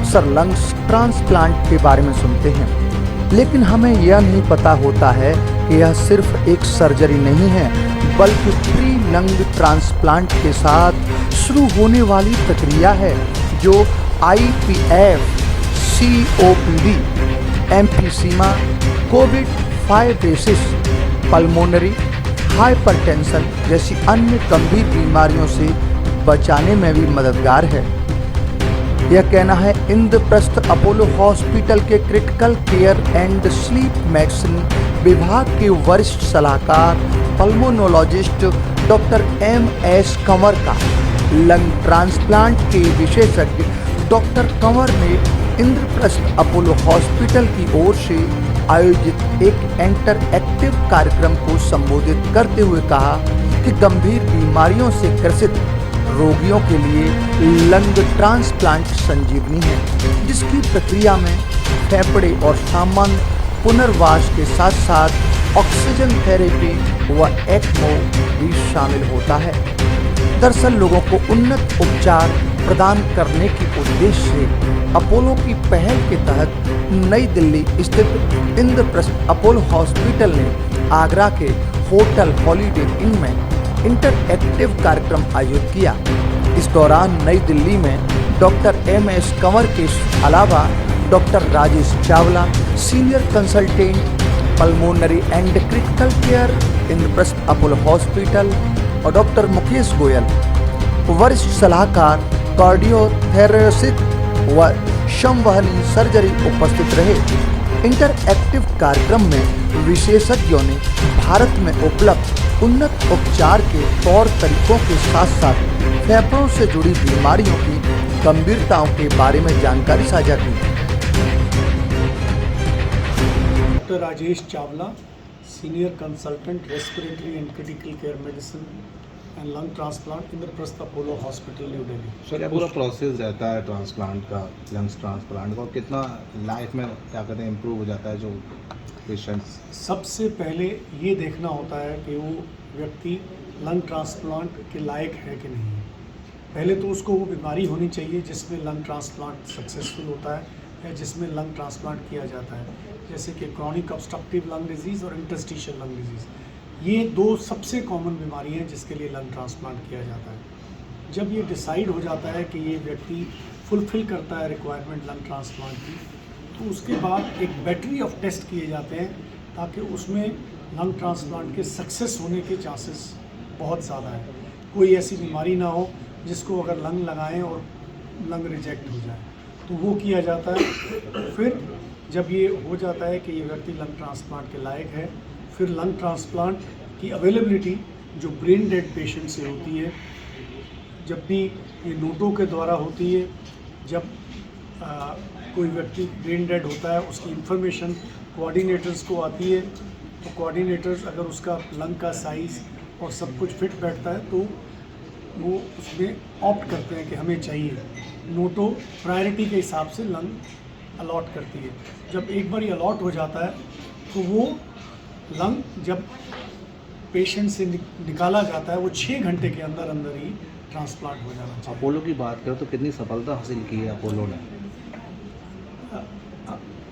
अक्सर lungs transplant के बारे में सुनते हैं, लेकिन हमें यह नहीं पता होता है कि यह सिर्फ एक सर्जरी नहीं है, बल्कि प्री लंग ट्रांसप्लांट के साथ शुरू होने वाली प्रक्रिया है जो IPF, COPD, emphysema, Covid fibrosis, pulmonary hypertension जैसी अन्य गंभीर बीमारियों से बचाने में भी मददगार है। यह कहना है इंद्रप्रस्थ अपोलो हॉस्पिटल के critical care and sleep medicine विभाग के वरिष्ठ सलाहकार पल्मोनोलॉजिस्ट डॉक्टर MS कंवर का। लंग ट्रांसप्लांट के विशेषज्ञ डॉक्टर कंवर ने इंद्रप्रस्थ अपोलो हॉस्पिटल की ओर से आयोजित एक इंटरएक्टिव कार्यक्रम को संबोधित करते हुए कहा कि गंभीर बीमारियों से ग्रसित रोगियों के लिए लंग ट्रांसप्लांट संजीवनी है, जिसकी प्रक्रिया में फेफड़े और सामान्य पुनर्वास के साथ साथ ऑक्सीजन थेरेपी व ECMO भी शामिल होता है। दरअसल लोगों को उन्नत उपचार प्रदान करने के उद्देश्य से अपोलो की पहल के तहत नई दिल्ली स्थित इंद्रप्रस्थ अपोलो हॉस्पिटल ने आगरा के होटल हॉलीडे इंन में इंटरएक्टिव कार्यक्रम आयोजित किया। इस दौरान नई दिल्ली में डॉक्टर MS कंवर के अलावा doctor Rajesh Chawla, senior consultant pulmonary and critical care Indraprastha Apollo hospital, और डॉक्टर मुकेश गोयल, वरिष्ठ सलाहकार कार्डियोथेरेसिस व संवहनी सर्जरी उपस्थित रहे। इंटरएक्टिव कार्यक्रम में विशेषज्ञों ने भारत में उपलब्ध उन्नत उपचार के तौर तरीकों के साथ साथ फेफड़ों से जुड़ी बीमारियों की गंभीरताओं के बारे में जानकारी साझा की। Doctor Rajesh Chawla, senior consultant respiratory and critical care medicine and lung transplant, Indraprastha Apollo hospital, new Delhi. Sir, क्या पूरा प्रोसेस रहता है ट्रांसप्लांट का, लंग्स ट्रांसप्लांट का, और कितना लाइफ में क्या कहते हैं इम्प्रूव हो जाता है जो पेशेंट्स? सबसे पहले ये देखना होता है कि वो व्यक्ति लंग ट्रांसप्लांट के लायक है कि नहीं है। पहले तो उसको वो बीमारी होनी चाहिए जिसमें लंग ट्रांसप्लांट सक्सेसफुल होता है या जिसमें लंग ट्रांसप्लांट किया जाता है, जैसे कि क्रॉनिक ऑब्स्ट्रक्टिव लंग डिजीज़ और इंटरस्टिशियल लंग डिजीज़। ये दो सबसे कॉमन बीमारी हैं जिसके लिए लंग ट्रांसप्लांट किया जाता है। जब ये डिसाइड हो जाता है कि ये व्यक्ति फुलफ़िल करता है रिक्वायरमेंट लंग ट्रांसप्लांट की, तो उसके बाद एक बैटरी ऑफ टेस्ट किए जाते हैं ताकि उसमें लंग ट्रांसप्लांट के सक्सेस होने के चांसेस बहुत ज़्यादा है। कोई ऐसी बीमारी ना हो जिसको अगर लंग लगाएं और लंग रिजेक्ट हो जाए, तो वो किया जाता है। फिर जब ये हो जाता है कि ये व्यक्ति लंग ट्रांसप्लांट के लायक है, फिर लंग ट्रांसप्लांट की अवेलेबिलिटी जो ब्रेन डेड पेशेंट से होती है, जब भी ये नोटों के द्वारा होती है, जब कोई व्यक्ति ब्रेन डेड होता है उसकी इंफॉर्मेशन कोऑर्डिनेटर्स को आती है, तो कोऑर्डिनेटर्स अगर उसका लंग का साइज़ और सब कुछ फिट बैठता है तो वो उसमें ऑप्ट करते हैं कि हमें चाहिए। नोटो प्रायोरिटी के हिसाब से लंग अलॉट करती है। जब एक बार ये अलॉट हो जाता है तो वो लंग जब पेशेंट से निकाला जाता है वो 6 घंटे के अंदर अंदर ही ट्रांसप्लांट हो जाना चाहिए। अपोलो की बात करें तो कितनी सफलता हासिल की है अपोलो ने?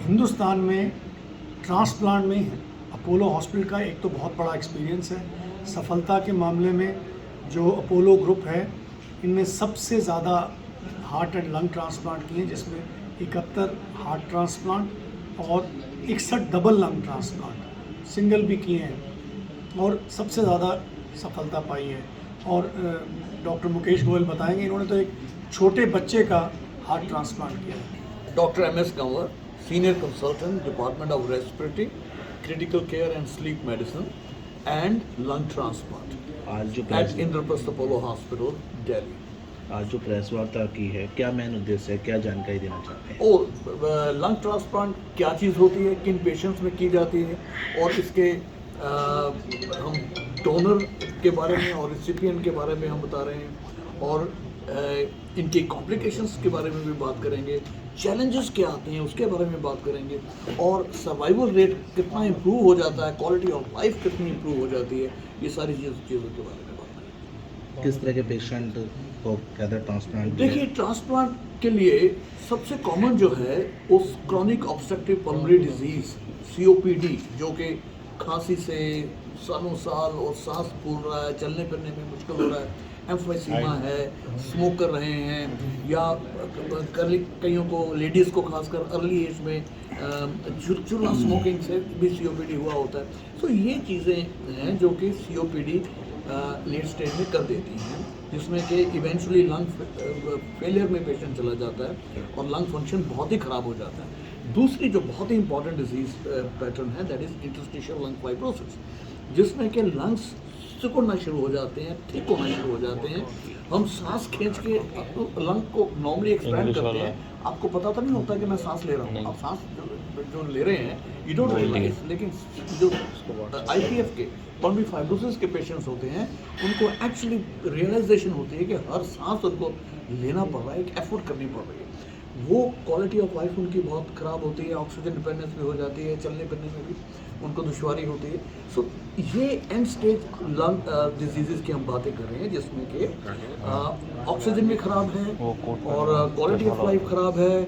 हिंदुस्तान में ट्रांसप्लांट में अपोलो हॉस्पिटल का एक तो बहुत बड़ा एक्सपीरियंस है। सफलता के मामले में जो अपोलो ग्रुप है, इनमें सबसे ज़्यादा हार्ट एंड लंग ट्रांसप्लांट किए, जिसमें 71 हार्ट ट्रांसप्लांट और 61 डबल लंग ट्रांसप्लांट सिंगल भी किए हैं और सबसे ज़्यादा सफलता पाई है। और डॉक्टर मुकेश गोयल बताएंगे, इन्होंने तो एक छोटे बच्चे का हार्ट ट्रांसप्लांट किया है। Doctor MS Kanwar, senior consultant, department of respiratory, critical care and sleep medicine and lung transplant at Indraprastha Apollo hospital, Delhi. आज जो प्रेस वार्ता की है, क्या मेन उद्देश्य है, क्या जानकारी देना चाहते हैं? लंग ट्रांसप्लांट क्या चीज़ होती है, किन पेशेंट्स में की जाती है, और इसके हम डोनर के बारे में और रिसिपिएंट के बारे में हम बता रहे हैं, और इनके कॉम्प्लिकेशंस के बारे में भी बात करेंगे, चैलेंजेस क्या आते हैं उसके बारे में बात करेंगे, और सर्वाइवल रेट कितना इम्प्रूव हो जाता है, क्वालिटी ऑफ लाइफ कितनी इम्प्रूव हो जाती है, ये सारी चीज़ों के बारे में बात करेंगे। किस तरह के पेशेंट को क्या ट्रांसप्लांट? देखिए, ट्रांसप्लांट के लिए सबसे कॉमन जो है उस chronic obstructive pulmonary disease COPD, जो कि खांसी से सालों साल और सांस फूल रहा है, चलने फिरने में मुश्किल हो रहा है, एम्फीसीमा है, स्मोक कर रहे हैं, या कईयों को, लेडीज़ को खासकर अर्ली एज में चूल्हा स्मोकिंग से भी COPD हुआ होता है। सो ये चीज़ें हैं जो कि COPD लेट स्टेज में कर देती हैं, जिसमें कि इवेंचुअली लंग फेलियर में पेशेंट चला जाता है और लंग फंक्शन बहुत ही ख़राब हो जाता है। दूसरी जो बहुत ही इंपॉर्टेंट डिजीज पैटर्न है, that is interstitial lung fibrosis, जिसमें कि लंग्स सिकुड़ना शुरू हो जाते हैं, थिक होना शुरू हो जाते हैं। हम सांस खींच के लंग को नॉर्मली एक्सपैंड करते हैं, आपको पता तो नहीं होता कि मैं सांस ले रहा हूँ, आप सांस जो ले रहे हैं यू डोंट रियलाइज। लेकिन जो IPF के पल्मोनरी फाइब्रोसिस के पेशेंट्स होते हैं, उनको एक्चुअली रियलाइजेशन होती है कि हर सांस उनको लेना पड़ रहा है, एक एफर्ट करनी पड़ रही है। वो क्वालिटी ऑफ लाइफ उनकी बहुत ख़राब होती है, ऑक्सीजन डिपेंडेंस भी हो जाती है, चलने फिरने में भी उनको दुश्वारी होती है। सो ये एंड स्टेज लंग डिजीज़ की हम बातें कर रहे हैं, जिसमें कि ऑक्सीजन भी ख़राब है और क्वालिटी ऑफ लाइफ ख़राब है,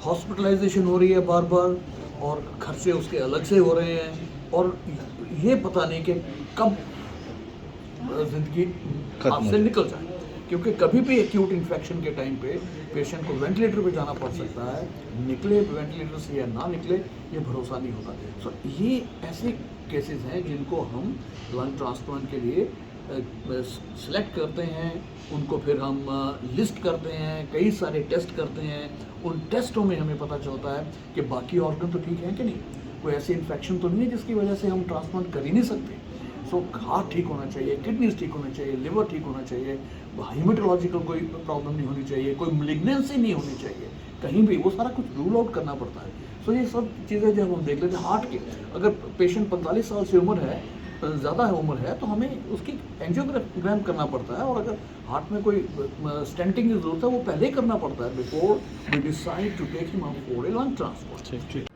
हॉस्पिटलाइजेशन हो रही है बार बार, और खर्चे उसके अलग से हो रहे हैं, और ये पता नहीं कि कब ज़िंदगी हाथ से निकल जाए, क्योंकि कभी भी एक्यूट इन्फेक्शन के टाइम पे पेशेंट को वेंटिलेटर पे जाना पड़ सकता है, निकले वेंटिलेटर से या ना निकले ये भरोसा नहीं होता। सो ये ऐसे केसेस हैं जिनको हम लंग ट्रांसप्लांट के लिए सेलेक्ट करते हैं, उनको फिर हम लिस्ट करते हैं, कई सारे टेस्ट करते हैं। उन टेस्टों में हमें पता चलता है कि बाकी ऑर्गन तो ठीक है कि नहीं, कोई ऐसी इन्फेक्शन तो नहीं है जिसकी वजह से हम ट्रांसप्लांट कर ही नहीं सकते। सो हार्ट ठीक होना चाहिए, किडनीज ठीक होना चाहिए, लिवर ठीक होना चाहिए, हीमेटोलॉजिकल कोई प्रॉब्लम नहीं होनी चाहिए, कोई मैलिग्नेंसी नहीं होनी चाहिए कहीं भी, वो सारा कुछ रूल आउट करना पड़ता है। सो ये सब चीज़ें जब हम देख लेते हैं हार्ट के, अगर पेशेंट 45 साल से उम्र है, ज़्यादा उम्र है, तो हमें उसकी एंजियोग्राम करना पड़ता है, और अगर हार्ट में कोई स्टेंटिंग की जरूरत है वो पहले ही करना पड़ता है before we decide to take him out for a lung transplant.